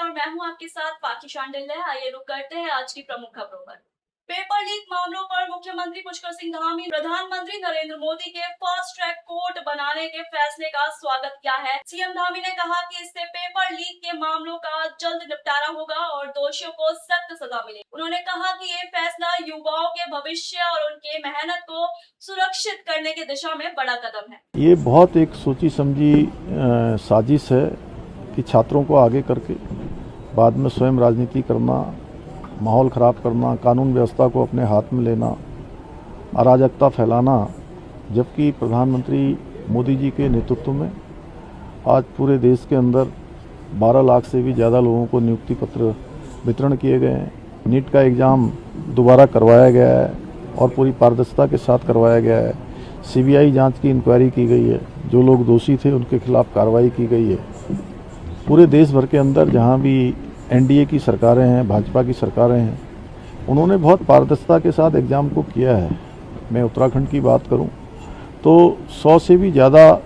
और मैं हूं आपके साथ पाखी शांडिल्य। आइए रुक करते हैं आज की प्रमुख खबरों पर। पेपर लीक मामलों पर मुख्यमंत्री पुष्कर सिंह धामी प्रधानमंत्री नरेंद्र मोदी के फास्ट ट्रैक कोर्ट बनाने के फैसले का स्वागत किया है। सीएम धामी ने कहा कि इससे पेपर लीक के मामलों का जल्द निपटारा होगा और दोषियों को सख्त सजा मिलेगी। उन्होंने कहा कि ये फैसला युवाओं के भविष्य और उनके मेहनत को सुरक्षित करने की दिशा में बड़ा कदम है। ये बहुत एक सोची समझी साजिश है कि छात्रों को आगे करके बाद में स्वयं राजनीति करना, माहौल ख़राब करना, कानून व्यवस्था को अपने हाथ में लेना, अराजकता फैलाना। जबकि प्रधानमंत्री मोदी जी के नेतृत्व में आज पूरे देश के अंदर 12 लाख से भी ज़्यादा लोगों को नियुक्ति पत्र वितरण किए गए हैं। नीट का एग्ज़ाम दोबारा करवाया गया है और पूरी पारदर्शिता के साथ करवाया गया है। सीबीआई जांच की इंक्वायरी की गई है, जो लोग दोषी थे उनके खिलाफ कार्रवाई की गई है। पूरे देश भर के अंदर जहां भी एनडीए की सरकारें हैं, भाजपा की सरकारें हैं, उन्होंने बहुत पारदर्शिता के साथ एग्ज़ाम को किया है। मैं उत्तराखंड की बात करूं तो 100 से भी ज़्यादा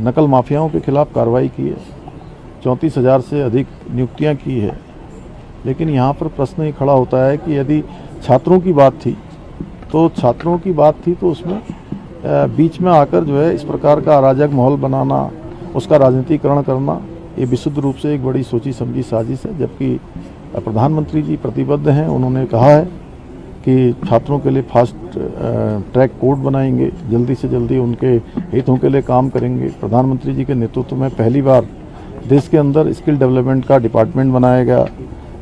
नकल माफियाओं के खिलाफ कार्रवाई की है, 34,000 से अधिक नियुक्तियां की है। लेकिन यहाँ पर प्रश्न ये खड़ा होता है कि यदि छात्रों की बात थी तो उसमें बीच में आकर जो है इस प्रकार का अराजक माहौल बनाना, उसका राजनीतिकरण करना, ये विशुद्ध रूप से एक बड़ी सोची समझी साजिश है। जबकि प्रधानमंत्री जी प्रतिबद्ध हैं, उन्होंने कहा है कि छात्रों के लिए फास्ट ट्रैक कोर्ट बनाएंगे, जल्दी से जल्दी उनके हितों के लिए काम करेंगे। प्रधानमंत्री जी के नेतृत्व में पहली बार देश के अंदर स्किल डेवलपमेंट का डिपार्टमेंट बनाया गया,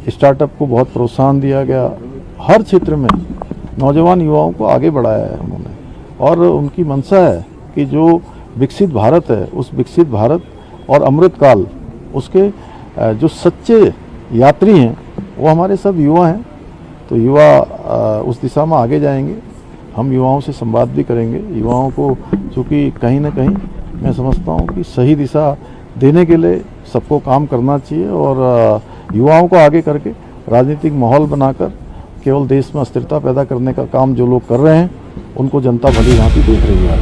स्टार्टअप को बहुत प्रोत्साहन दिया गया, हर क्षेत्र में नौजवान युवाओं को आगे बढ़ाया है उन्होंने। और उनकी मंशा है कि जो विकसित भारत है, उस विकसित भारत और अमृतकाल, उसके जो सच्चे यात्री हैं वो हमारे सब युवा हैं। तो युवा उस दिशा में आगे जाएंगे। हम युवाओं से संवाद भी करेंगे। युवाओं को चूँकि कहीं ना कहीं मैं समझता हूँ कि सही दिशा देने के लिए सबको काम करना चाहिए और युवाओं को आगे करके राजनीतिक माहौल बनाकर केवल देश में अस्थिरता पैदा करने का काम जो लोग कर रहे हैं, उनको जनता भली भांति देख रही है।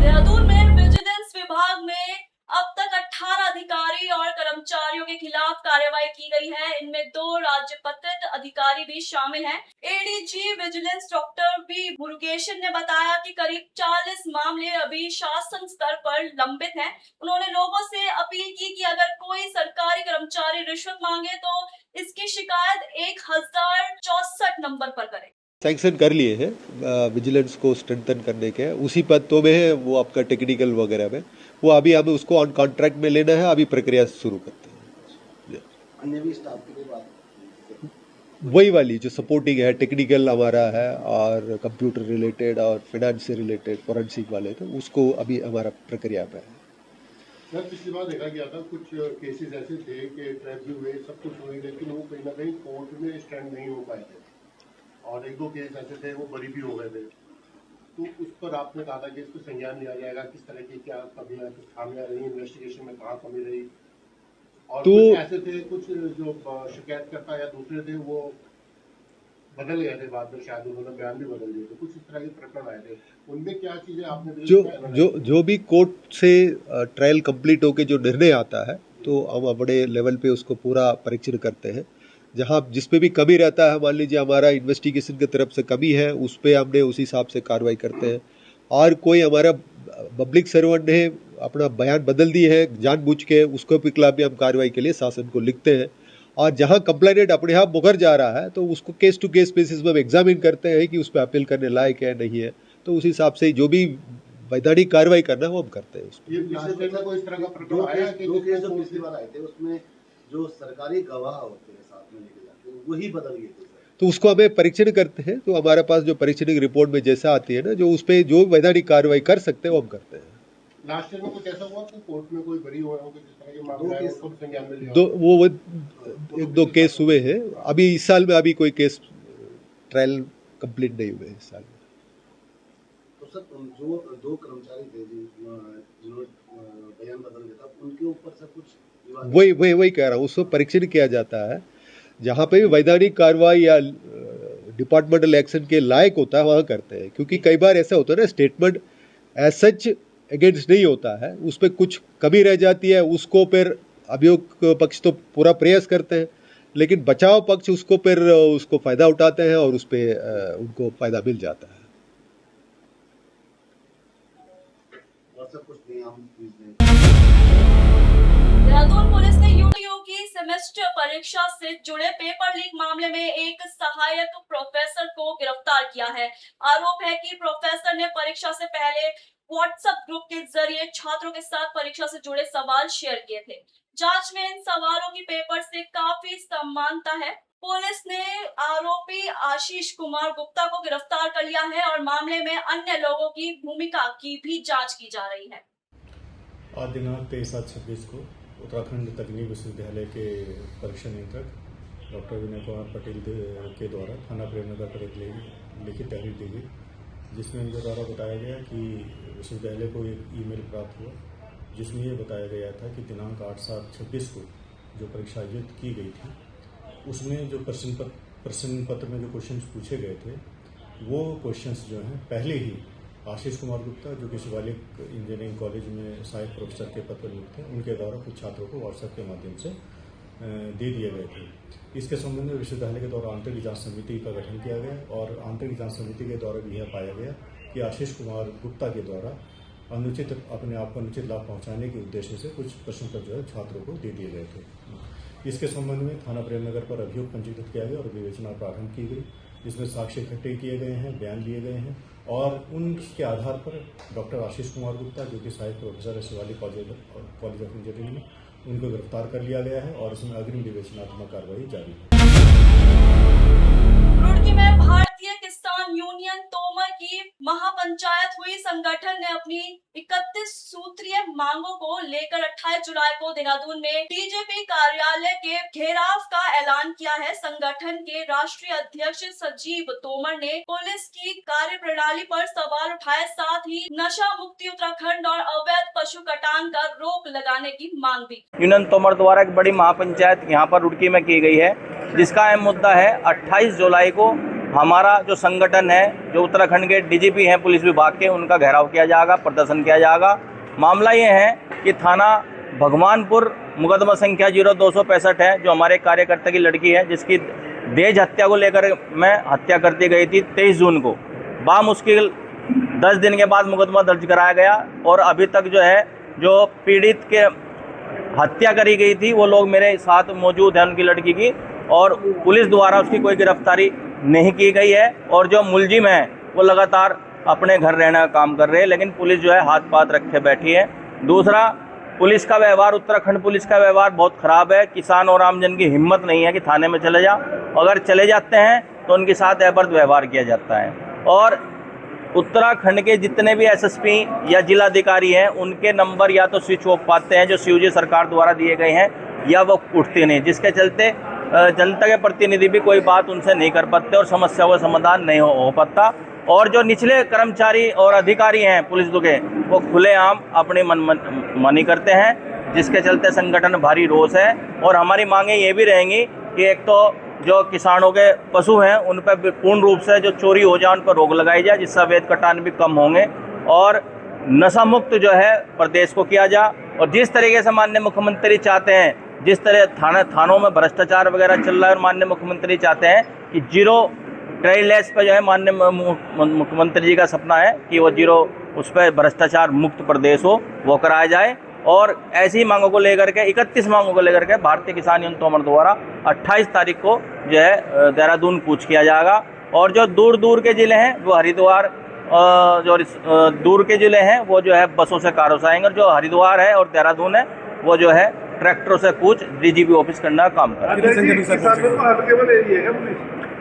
देहरादून में विजिलेंस विभाग में अब तक 18 अधिकारी और कर्मचारियों के खिलाफ कार्रवाई की गई है। इनमें 2 राज्यपत्रित अधिकारी भी शामिल हैं। ADG vigilance doctor B Murugesan ने बताया कि करीब 40 मामले अभी शासन स्तर पर लंबित हैं। उन्होंने लोगों से अपील की कि अगर कोई सरकारी कर्मचारी रिश्वत मांगे तो इसकी शिकायत 1064 नंबर पर करें। सैंक्शन कर लिए हैं विजिलेंस को स्ट्रेंथन करने के, उसी पदों में है वो आपका टेक्निकल वगैरह में, वो अभी हमें उसको ऑन कॉन्ट्रैक्ट में लेना है, अभी प्रक्रिया शुरू करते हैं। अन्य भी स्टाफ की बात वही वाली जो सपोर्टिंग है, टेक्निकल हमारा है और कंप्यूटर रिलेटेड और फाइनेंस से रिलेटेड फोरेंसिक वाले, तो उसको अभी हमारा प्रक्रिया पे है। सर, पिछली बार देखा गया था कुछ केसेस ऐसे थे कि ट्रैप भी हुए, सब कुछ हुए, लेकिन वो कहीं ना कहीं कोर्ट में स्टैंड नहीं हो पाए थे और 1-2 केस ऐसे थे वो बरी भी हो गए थे। तो उस पर आपने कहा था कि इसको संज्ञान लिया जाएगा, किस तरह की क्या कमियां, कुछ खामियां रही, इन्वेस्टिगेशन में कहाँ कमी रही, और तो कुछ ऐसे थे कुछ जो शिकायतकर्ता या दूसरे थे वो बदल गए थे बाद में, शायद उन्होंने बयान भी बदल दिए थे, कुछ इस तरह के प्रकरण आए थे। उनमें क्या चीजें आपने जो भी कोर्ट से ट्रायल कंप्लीट होके जो निर्णय आता है तो हम बड़े लेवल पे उसको पूरा परीक्षण करते हैं। जहाँ जिस पे भी कमी रहता है, मान लीजिए हमारा इन्वेस्टिगेशन की तरफ से कमी है, उस पे हमने उसी हिसाब से कार्रवाई करते हैं। और कोई हमारा पब्लिक सर्वेंट ने अपना बयान बदल दिए है जानबूझ के, उसको भी खिलाफ भी हम कार्रवाई के लिए शासन को लिखते हैं। और जहाँ कंप्लेनेंट अपने आप मुकर जा रहा है तो उसको केस टू केस बेसिस में एग्जामिन करते हैं कि उस पर अपील करने लायक है नहीं है, तो उस हिसाब से जो भी वैधानिक कार्रवाई करना है वो हम करते हैं। उसमें जो सरकारी गवाह होते हैं साथ में लेके जाते हैं वही बदल गए थे, तो उसको हमें परीक्षण करते हैं। तो हमारे पास जो परीक्षण रिपोर्ट में जैसा आती है ना, जो उस पर जो वैधानिक कार्रवाई कर सकते हैं वो हम करते हैं। लास्ट ईयर में कुछ ऐसा हुआ कि कोर्ट में कोई बरी हुआ हो, जिस तरह के मामले आए, उसको संज्ञान में लिया? वो 1-2 केस हुए हैं। अभी इस साल में अभी कोई केस ट्रायल कंप्लीट नहीं हुए इस साल में। तो सर जो 2 कर्मचारी थे जिन्होंने बयान बदल दिया था, उनके ऊपर से कुछ वही कह रहा हूँ, उसको परीक्षण किया जाता है। जहाँ पे भी वैधानिक कार्रवाई या डिपार्टमेंटल एक्शन के लायक होता है वहाँ करते हैं। क्योंकि कई बार ऐसा होता है ना, स्टेटमेंट एज सच अगेंस्ट नहीं होता है, उस पर कुछ कमी रह जाती है, उसको फिर अभियोग पक्ष तो पूरा प्रयास करते हैं, लेकिन बचाव पक्ष उसको फायदा उठाते हैं और उस पे उनको फायदा मिल जाता है। और सब कुछ नहीं हम फीस दें। देहरादून पुलिस ने यूटीयू की सेमेस्टर परीक्षा से जुड़े पेपर लीक मामले में एक सहायक प्रोफेसर को गिरफ्तार किया है। आरोप है कि प्रोफेसर ने परीक्षा से पहले व्हाट्सएप ग्रुप के जरिए छात्रों के साथ परीक्षा से जुड़े सवाल शेयर किए थे। जांच में इन सवालों की पेपर से काफी समानता है। पुलिस ने आरोपी आशीष कुमार गुप्ता को गिरफ्तार कर लिया है और मामले में अन्य लोगों की भूमिका की भी जांच की जा रही है। आज दिनांक 23/7/26 को उत्तराखंड तकनीकी विश्वविद्यालय के परीक्षा नियंत्रक डॉक्टर विनय कुमार पटेल के द्वारा थाना प्रेमनगर पर एक लिखित तहरीर दी गई, जिसमें उनके द्वारा बताया गया कि विश्वविद्यालय को एक ईमेल प्राप्त हुआ जिसमें ये बताया गया था कि दिनांक 8/7/26 को जो परीक्षा आयोजित की गई थी उसमें जो प्रश्न पत्र में जो क्वेश्चंस पूछे गए थे वो क्वेश्चंस जो हैं पहले ही आशीष कुमार गुप्ता जो कि शिवालिक इंजीनियरिंग कॉलेज में सहायक प्रोफेसर के पद पर नियुक्त थे उनके द्वारा कुछ छात्रों को व्हाट्सएप के माध्यम से दे दिए गए थे। इसके संबंध में विश्वविद्यालय के द्वारा आंतरिक जांच समिति का गठन किया गया और आंतरिक जांच समिति के द्वारा भी यह पाया गया कि आशीष कुमार गुप्ता के द्वारा अपने आप को अनुचित लाभ पहुंचाने के उद्देश्य से कुछ प्रश्न पत्र जो है छात्रों को दे दिए गए थे। इसके संबंध में थाना प्रेमनगर पर अभियोग पंजीकृत किया गया और विवेचना प्रारंभ की गई। इसमें साक्ष्य इकट्ठे किए गए हैं, बयान लिए गए हैं और उनके आधार पर डॉक्टर आशीष कुमार गुप्ता जो कि सहायक प्रोफेसर है शिवालिक कॉलेज ऑफ इंजीनियरिंग में, उनको गिरफ्तार कर लिया गया है और इसमें अग्रिम विवेचनात्मक कार्रवाई जारी है। रुड़की में भारतीय किसान यूनियन तोमर की महापंचायत हुई। संगठन ने अपनी 31 सूत्रीय मांगों को लेकर 28 जुलाई को देहरादून में बीजेपी कार्यालय के घेराव का ऐलान किया है। संगठन के राष्ट्रीय अध्यक्ष सजीव तोमर ने पुलिस की कार्यप्रणाली पर सवाल उठाए, साथ ही नशा मुक्ति उत्तराखंड और अवैध पशु कटान का रोक लगाने की मांग भी। यूनियन तोमर द्वारा एक बड़ी महापंचायत यहाँ पर रुड़की में की गई है, जिसका अहम मुद्दा है 28 जुलाई को हमारा जो संगठन है, जो उत्तराखंड के डीजीपी हैं पुलिस विभाग के, उनका घेराव किया जाएगा, प्रदर्शन किया जाएगा। मामला ये है कि थाना भगवानपुर मुकदमा संख्या 0265 है, जो हमारे कार्यकर्ता की लड़की है जिसकी दहेज हत्या को लेकर में हत्या कर दी गई थी 23 जून को। बामुश्किल 10 दिन के बाद मुकदमा दर्ज कराया गया और अभी तक जो है जो पीड़ित के हत्या करी गई थी वो लोग मेरे साथ मौजूद हैं, उनकी लड़की की, और पुलिस द्वारा उसकी कोई गिरफ्तारी नहीं की गई है और जो मुलजिम है वो लगातार अपने घर रहने का काम कर रहे हैं, लेकिन पुलिस जो है हाथ पात रखे बैठी है। दूसरा, पुलिस का व्यवहार, उत्तराखंड पुलिस का व्यवहार बहुत ख़राब है। किसान और आमजन की हिम्मत नहीं है कि थाने में चले जाओ, अगर चले जाते हैं तो उनके साथ अभद्र व्यवहार किया जाता है। और उत्तराखंड के जितने भी एसएसपी या जिलाधिकारी हैं उनके नंबर या तो स्विच ऑफ पाते हैं जो सीयूजी सरकार द्वारा दिए गए हैं, या वो उठते नहीं, जिसके चलते जनता के प्रतिनिधि भी कोई बात उनसे नहीं कर पाते और समस्या का समाधान नहीं हो पाता। और जो निचले कर्मचारी और अधिकारी हैं पुलिस के, वो खुलेआम अपनी मनमानी करते हैं, जिसके चलते संगठन भारी रोष है। और हमारी मांगें ये भी रहेंगी कि एक तो जो किसानों के पशु हैं उन पर पूर्ण रूप से जो चोरी हो जाए उन पर रोक लगाई जाए, जिससे अवैध कटान भी कम होंगे और नशा मुक्त जो है प्रदेश को किया जाए। और जिस तरीके से माननीय मुख्यमंत्री चाहते हैं, जिस तरह थानों में भ्रष्टाचार वगैरह चल रहा है और माननीय मुख्यमंत्री चाहते हैं कि जीरो ट्रायलेस पे जो है, माननीय मुख्यमंत्री जी का सपना है कि वो जीरो उस पर भ्रष्टाचार मुक्त प्रदेश हो, वो कराया जाए। और ऐसी मांगों को लेकर के 31 मांगों को लेकर के भारतीय किसान यूनियन तोमर द्वारा 28 तारीख को जो है देहरादून कूच किया जाएगा। और जो दूर दूर के ज़िले हैं वो हरिद्वार, जो दूर के ज़िले हैं वो जो है बसों से कारों से आएंगे, और जो हरिद्वार है और देहरादून है वो जो है ट्रैक्टरों से कूच डीजीपी ऑफिस करने का काम कर रहे हैं।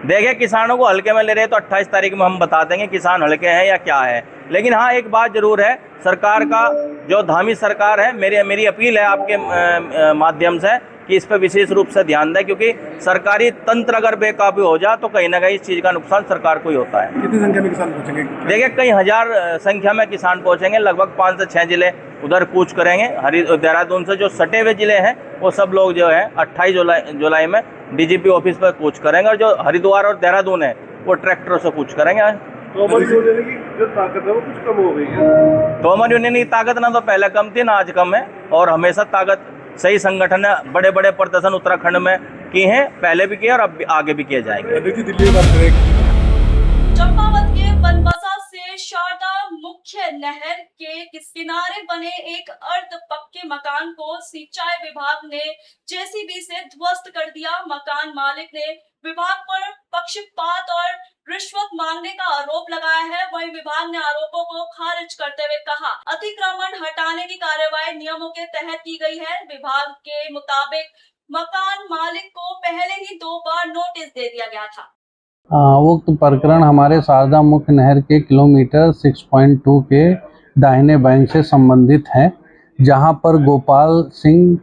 देखिए, किसानों को हल्के में ले रहे तो 28 तारीख में हम बता देंगे किसान हल्के हैं या क्या है। लेकिन हाँ, एक बात जरूर है, सरकार का जो धामी सरकार है, मेरी अपील है आपके माध्यम से कि इस पर विशेष रूप से ध्यान दें, क्योंकि सरकारी तंत्र अगर बेकाबू हो जाए तो कहीं ना कहीं इस चीज़ का नुकसान सरकार को ही होता है। कितनी संख्या में किसान पहुंचेंगे? देखिए, कई हजार संख्या में किसान पहुंचेंगे, लगभग 5 से 6 जिले उधर कूच करेंगे। देहरादून से जो सटे हुए जिले हैं वो सब लोग जो है 28 जुलाई में डीजीपी ऑफिस पर कूच करेंगे, और जो हरिद्वार और देहरादून है वो ट्रैक्टरों से कूच करेंगे। तोमर यूनियन की जो ताकत है वो कुछ कम हो गई है। तोमर यूनियन की ताकत ना तो पहले कम थी ना आज कम है, और हमेशा ताकत सही संगठन है। बड़े बड़े प्रदर्शन उत्तराखंड में किए हैं, पहले भी किए और अब आगे भी किए जाएंगे। दिल्ली बात करें। चंपावत के बनबसा से शारदा मुख्य नहर के किनारे बने एक अर्ध पक्के मकान को सिंचाई विभाग ने जेसीबी से ध्वस्त कर दिया। मकान मालिक ने विभाग पर पक्षपात और रिश्वत मांगने का आरोप लगाया है। वहीं विभाग ने आरोपों को खारिज करते हुए कहा, अतिक्रमण हटाने की कार्यवाही नियमों के तहत की गई है। विभाग के मुताबिक मकान मालिक को पहले ही 2 बार नोटिस दे दिया गया था। उक्त प्रकरण हमारे शारदा मुख्य नहर के किलोमीटर 6.2 के दाहिने बैंक से संबंधित है, जहां पर गोपाल सिंह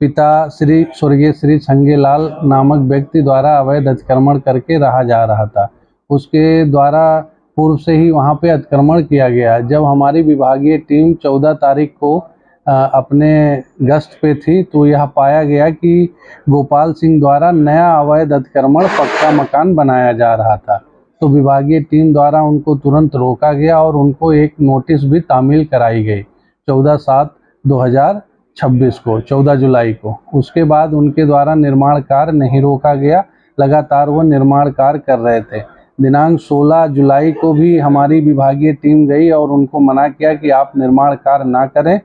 पिता श्री स्वर्गीय श्री संगेलाल नामक व्यक्ति द्वारा अवैध अतिक्रमण करके रहा जा रहा था। उसके द्वारा पूर्व से ही वहां पे अतिक्रमण किया गया। जब हमारी विभागीय टीम 14 तारीख को अपने गश्त पे थी तो यह पाया गया कि गोपाल सिंह द्वारा नया अवैध अतिक्रमण पक्का मकान बनाया जा रहा था। तो विभागीय टीम द्वारा उनको तुरंत रोका गया और उनको एक नोटिस भी तामील कराई गई 14/7/2026 को, 14 जुलाई को। उसके बाद उनके द्वारा निर्माण कार्य नहीं रोका गया, लगातार वो निर्माण कार्य कर रहे थे। दिनांक 16 जुलाई को भी हमारी विभागीय टीम गई और उनको मना किया कि आप निर्माण कार्य ना करें,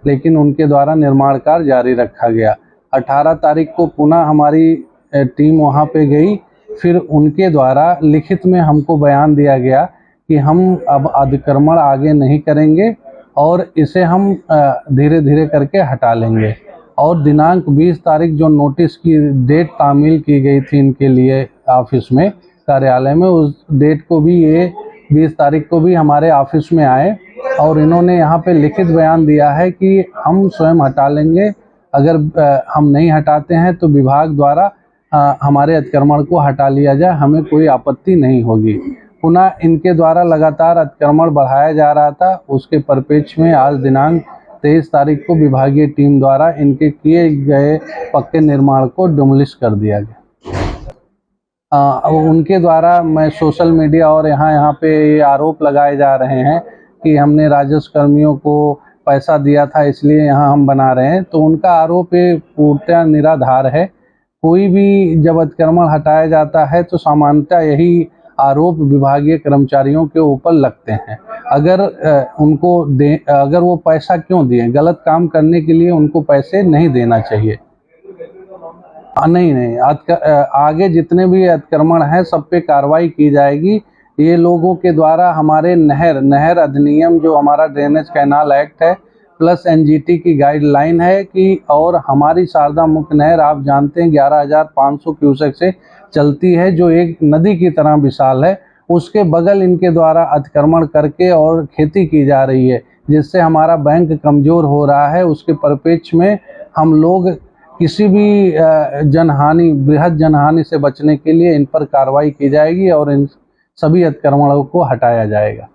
लेकिन उनके द्वारा निर्माण कार्य जारी रखा गया। 18 तारीख को पुनः हमारी टीम वहां पे गई, फिर उनके द्वारा लिखित में हमको बयान दिया गया कि हम अब अतिक्रमण आगे नहीं करेंगे और इसे हम धीरे धीरे करके हटा लेंगे। और दिनांक 20 तारीख जो नोटिस की डेट तामील की गई थी इनके लिए ऑफिस में, कार्यालय में, उस डेट को भी ये 20 तारीख को भी हमारे ऑफिस में आए और इन्होंने यहाँ पे लिखित बयान दिया है कि हम स्वयं हटा लेंगे। अगर हम नहीं हटाते हैं तो विभाग द्वारा हमारे अतिक्रमण को हटा लिया जाए, हमें कोई आपत्ति नहीं होगी। पुनः इनके द्वारा लगातार अतिक्रमण बढ़ाया जा रहा था। उसके परिप्रेक्ष्य में आज दिनांक 23 तारीख को विभागीय टीम द्वारा इनके किए गए पक्के निर्माण को डिमोलिश कर दिया गया। उनके द्वारा मैं सोशल मीडिया और यहाँ पे ये आरोप लगाए जा रहे हैं कि हमने राजस्व कर्मियों को पैसा दिया था इसलिए यहाँ हम बना रहे हैं, तो उनका आरोप ये पूर्णतः निराधार है। कोई भी जब अतिक्रमण हटाया जाता है तो सामान्यतः यही आरोप विभागीय कर्मचारियों के ऊपर लगते हैं। अगर अगर वो पैसा क्यों दिए, गलत काम करने के लिए उनको पैसे नहीं देना चाहिए। नहीं, आगे जितने भी अतिक्रमण हैं सब पे कार्रवाई की जाएगी। ये लोगों के द्वारा हमारे नहर अधिनियम जो हमारा ड्रेनेज कैनाल एक्ट है प्लस एनजीटी की गाइडलाइन है कि, और हमारी शारदा मुख्य नहर आप जानते हैं 11,500 क्यूसेक से चलती है, जो एक नदी की तरह विशाल है। उसके बगल इनके द्वारा अतिक्रमण करके और खेती की जा रही है, जिससे हमारा बैंक कमज़ोर हो रहा है। उसके परिप्रेक्ष्य में हम लोग किसी भी बृहद जनहानि से बचने के लिए इन पर कार्रवाई की जाएगी और इन सभी अतिक्रमणों को हटाया जाएगा।